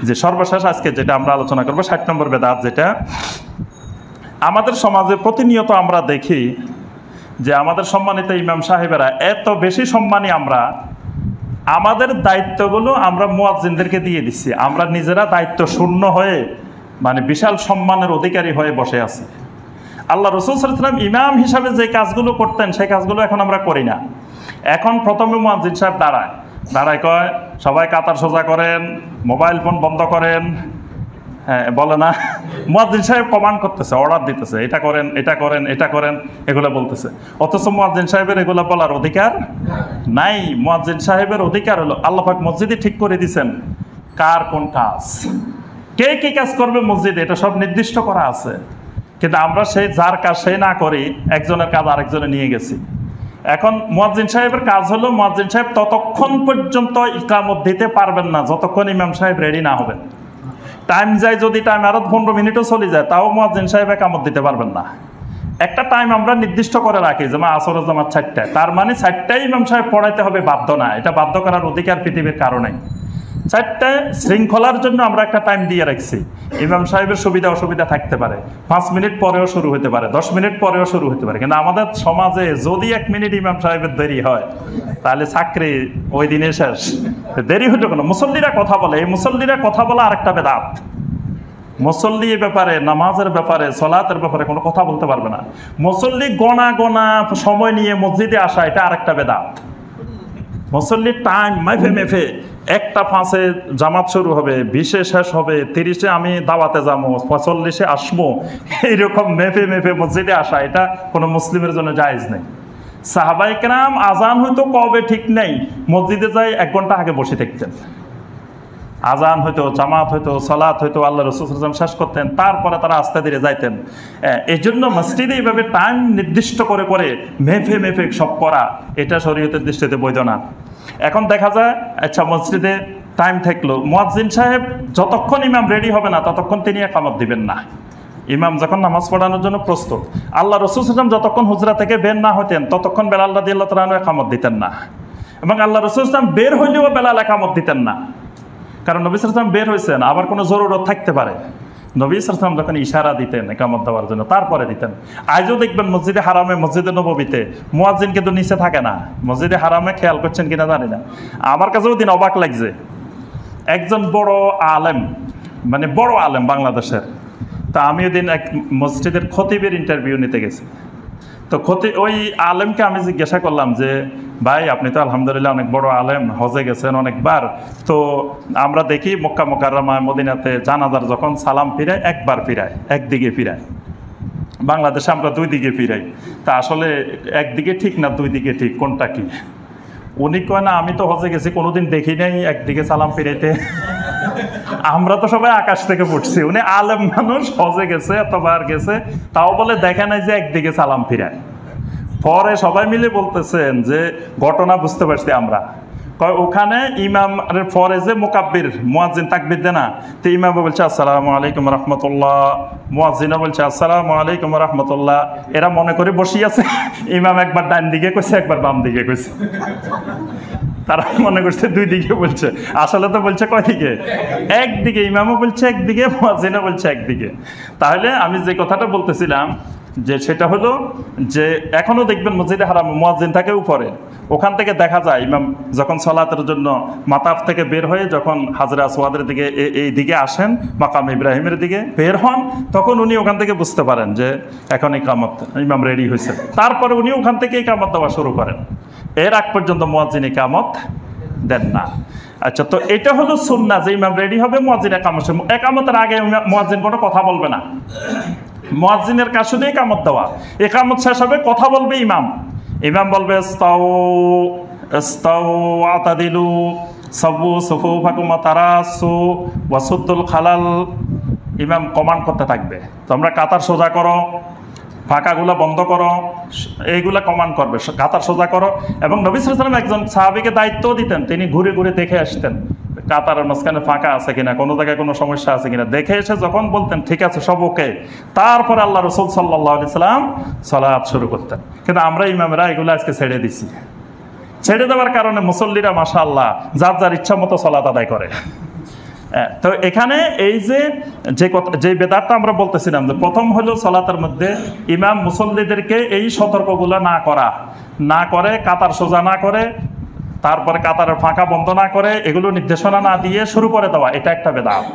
যে সর্বশেষ আজকে যেটা আমরা আলোচনা করবো 60 নম্বর বেদাত, যেটা আমাদের সমাজে প্রতিনিয়ত আমরা দেখি যে আমাদের সম্মানিত ইমাম সাহেবেরা এত বেশি সম্মানী, আমরা আমাদের দায়িত্বগুলো আমরা মুয়াজ্জিনদেরকে দিয়ে দিচ্ছি, আমরা নিজেরা দায়িত্ব শূন্য হয়ে মানে বিশাল সম্মানের অধিকারী হয়ে বসে আছি। আল্লাহ রাসূল সাল্লাল্লাহু আলাইহি ওয়াসাল্লাম ইমাম হিসাবে যে কাজগুলো করতেন সেই কাজগুলো এখন আমরা করি না। এখন প্রথমে মুয়াজ্জিন সাহেব দাঁড়ায় কয় সবাই কাতার সোজা করেন, মোবাইল ফোন বন্ধ করেন, হ্যাঁ বলে না, মুয়াজ্জিন সাহেব কমান্ড করতেছে, অর্ডার দিতেছে, এটা করেন এটা করেন এটা করেন, এগুলো বলতেছে। অথচ মুয়াজ্জিন সাহেবের এগুলো বলার অধিকার নাই। মুয়াজ্জিন সাহেবের অধিকার হলো আল্লাহ পাক মসজিদে ঠিক করে দিয়েছেন কার কোন কাজ, কে কি কাজ করবে মসজিদে, এটা সব নির্দিষ্ট করা আছে। কিন্তু আমরা সেই যার কাজ সে না করি, একজনের কাজ আরেকজনে নিয়ে গেছি। এখন মুয়াজ্জিন সাহেবের কাজ হলো মুয়াজ্জিন সাহেব ততক্ষণ পর্যন্ত ইকামত দিতে পারবেন না যতক্ষণ ইমাম সাহেব রেডি না হবেন। টাইম যায়, যদি টাইম আরো 15 মিনিটও চলে যায়, তাও মুয়াজ্জিন সাহেব ইকামত দিতে পারবেন না। একটা টাইম আমরা নির্দিষ্ট করে রাখি, যেমন আসরের জামাত 4টায়, তার মানে 4টায় ইমাম সাহেব পড়াইতে হবে বাধ্য না, এটা বাধ্য করার অধিকার পৃথিবীর কারণে। 4টায় শৃঙ্খলার জন্য আমরা একটা টাইম দিয়ে রাখছি। ইমাম সাহেবের সুবিধা অসুবিধা থাকতে পারে, 5 মিনিট পরেও শুরু হতে পারে, 10 মিনিট পরেও শুরু হতে পারে। কিন্তু আমাদের সমাজে যদি 1 মিনিট ইমাম সাহেবের দেরি হয়, তাহলে চাকরি ওই দিনে শেষ। দেরি হলো কেন? মুসল্লিরা কথা বলে, এই মুসল্লিরা কথা বলা আরেকটা বেদাত। মুসল্লি ব্যাপারে, নামাজের ব্যাপারে, সলাতের ব্যাপারে কোনো কথা বলতে পারবে না। মুসল্লি গণা সময় নিয়ে মসজিদে আসা, এটা আরেকটা বেদাত। মুসল্লির টাইম মেফে 1টা 5-এ জামাত শুরু হবে, 20-এ শেষ হবে, 30-এ আমি দাওয়াতে যাবো, 45-এ আসবো, এইরকম মেফে মসজিদে আসা, এটা কোনো মুসলিমের জন্য জায়েজ নেই। সাহাবায়ে কেরাম আজান হয়তো কবে ঠিক নেই, মসজিদে যাই 1 ঘন্টা আগে বসে থাকতেন। আজান হয়তো, জামাত হয়তো, সালাত হয়তো, আল্লাহ রাসূল সাল্লাল্লাহু আলাইহি ওয়াসাল্লাম শেষ করতেন, তারপরে তারা আস্তে ধীরে যাইতেন। এই জন্য মসজিদে এইভাবে টাইম নির্দিষ্ট করে মেফে সব করা, এটা শরীয়তের দৃষ্টিতে বৈধ না। এখন দেখা যায়, আচ্ছা মসজিদে টাইম থাকলো, মুয়াজ্জিন সাহেব যতক্ষণ ইমাম রেডি হবে না ততক্ষণ তিনি ইকামত দিবেন না। ইমাম যখন নামাজ পড়ানোর জন্য প্রস্তুত, আল্লাহ রাসূল সাল্লাল্লাহু আলাইহি ওয়াসাল্লাম যতক্ষণ হুজরা থেকে বের না হতেন ততক্ষণ বেলাল রাদিয়াল্লাহু তাআলা আনহু ইকামত দিতেন না। এবং আল্লাহ রাসূল সাল্লাল্লাহু আলাইহি ওয়াসাল্লাম বের হইলেও বেলাল ইকামত দিতেন না, কারণ নবী সাল্লাল্লাহু আলাইহি ওয়াসাল্লাম বের হয়েছেন, আবার কোনো জরুরত থাকতে পারে। নবী সাল্লাল্লাহু আলাইহি ওয়াসাল্লাম যখন ইশারা দিতেন ইকামত দেওয়ার জন্য, তারপরে দিতেন। আজও দেখবেন মসজিদে হারামে, মসজিদে নববীতে মুয়াজ্জিন কিন্তু নিচে থাকে না। মসজিদে হারামে খেয়াল করছেন কিনা জানি না, আমার কাছেও দিন অবাক লাগছে। একজন বড় আলেম, মানে বড় আলেম বাংলাদেশের, তা আমি ওদিন এক মসজিদের খতিবের ইন্টারভিউ নিতে গেছি। তো ওই আলেমকে আমি জিজ্ঞাসা করলাম যে ভাই আপনি তো আলহামদুলিল্লাহ অনেক বড় আলেম, হজে গেছেন অনেকবার, তো আমরা দেখি মক্কা মুকাররমা মদিনাতে জানাজার যখন সালাম ফিরায় একবার ফিরায়, একদিকে ফিরায়। বাংলাদেশে আমরা 2 দিকে ফিরাই, তা আসলে একদিকে ঠিক না 2 দিকে ঠিক, কোনটা কি? উনি কয় না আমি তো হজে গেছি, কোনোদিন দেখি নাই একদিকে সালাম ফিরাইতে। আমরা তো সবাই আকাশ থেকে পড়ছি, উনি আলেম মানুষ, হজে গেছে, এতবার গেছে, তাও বলে দেখে নাই যে একদিকে সালাম ফিরায়। পরে সবাই মিলে বলতেছেন যে ঘটনা বুঝতে পারছি আমরা। ওখানে ইমামের পরে যে মুকাব্বির মুয়াজ্জিন তাকবীর দেয় না, তো ইমাম বলছে আসসালামু আলাইকুম রাহমাতুল্লাহ, মুয়াজ্জিনও বলছে আসসালামু আলাইকুম রাহমাতুল্লাহ। এরা মনে করে বসি আছে, ইমাম একবার ডান দিকে কইছে, একবার বাম দিকে কইছে। তারা মনে করছে 2 দিকে বলছে, আসলে তো বলছে কয় দিকে? একদিকে। ইমামও বলছে একদিকে, মুয়াজ্জিনও বলছে একদিকে। তাহলে আমি যে কথাটা বলতেছিলাম যে সেটা হলো যে এখনো দেখবেন মসজিদে হারাম মুয়াজ্জিন থাকে উপরে, ওখান থেকে দেখা যায় ইমাম যখন সালাতের জন্য মাতাফ থেকে বের হয়ে যখন হাজরে আসওয়াদের দিকে এই দিকে আসেন, মাকাম ইব্রাহিমের দিকে বের হন, তখন উনি ওখান থেকে বুঝতে পারেন যে এখন ইকামত, ইমাম রেডি হয়েছে। তারপরে উনি ওখান থেকে ইকামত দেওয়া শুরু করেন। এর আগ পর্যন্ত মুয়াজ্জিন ইকামত দেন না। আচ্ছা, তো এটা হলো সুন্নাহ যে ইমাম রেডি হবে, মুয়াজ্জিন একামতের আগে মুয়াজ্জিন কোনো কথা বলবে না। মুয়াজ্জিনের কাজ শুধু ইকামত দেওয়া, ইকামত শেষ হবে, কথা বলবে ইমাম। ইমাম বলবে ইস্তাউ ইস্তাউ আতাদিলু সাবু সুফুফাকুম তারাসু ওয়াসুদ্দুল খালাল। ইমাম কমান্ড করতে থাকবে, তোমরা কাতার সোজা করো, ফাঁকাগুলো বন্ধ করো, এইগুলা কমান্ড করবে, কাতার সোজা করো। এবং নবী সাল্লাল্লাহু আলাইহি ওয়াসাল্লাম একজন সাহাবীকে দায়িত্ব দিতেন, তিনি ঘুরে ঘুরে দেখে আসতেন কাতারের মাঝখানে ফাঁকা আছে কিনা, কোনো জায়গায় কোনো সমস্যা আছে কিনা, দেখে এসে যখন বলতেন ঠিক আছে সব ওকে, তারপরে আল্লাহ রাসূল সাল্লাল্লাহু আলাইহি সাল্লাম সালাত শুরু করতেন। কিন্তু আমরা ইমামরা এগুলো আজকে ছেড়ে দিছি। ছেড়ে দেওয়ার কারণে মুসল্লিরা মাশাআল্লাহ যার যার ইচ্ছা মতো সালাত আদায় করে। তো এখানে এই যে বেদাতটা আমরা বলতেছিলাম, যে প্রথম হলো সালাতের মধ্যে ইমাম মুসল্লিদেরকে এই সতর্কগুলো না করে কাতার সোজা না করে, তারপরে কাতারের ফাঁকা বন্ধ না করে, এগুলো নির্দেশনা না দিয়ে শুরু করে দেওয়া, এটা একটা বেদাত।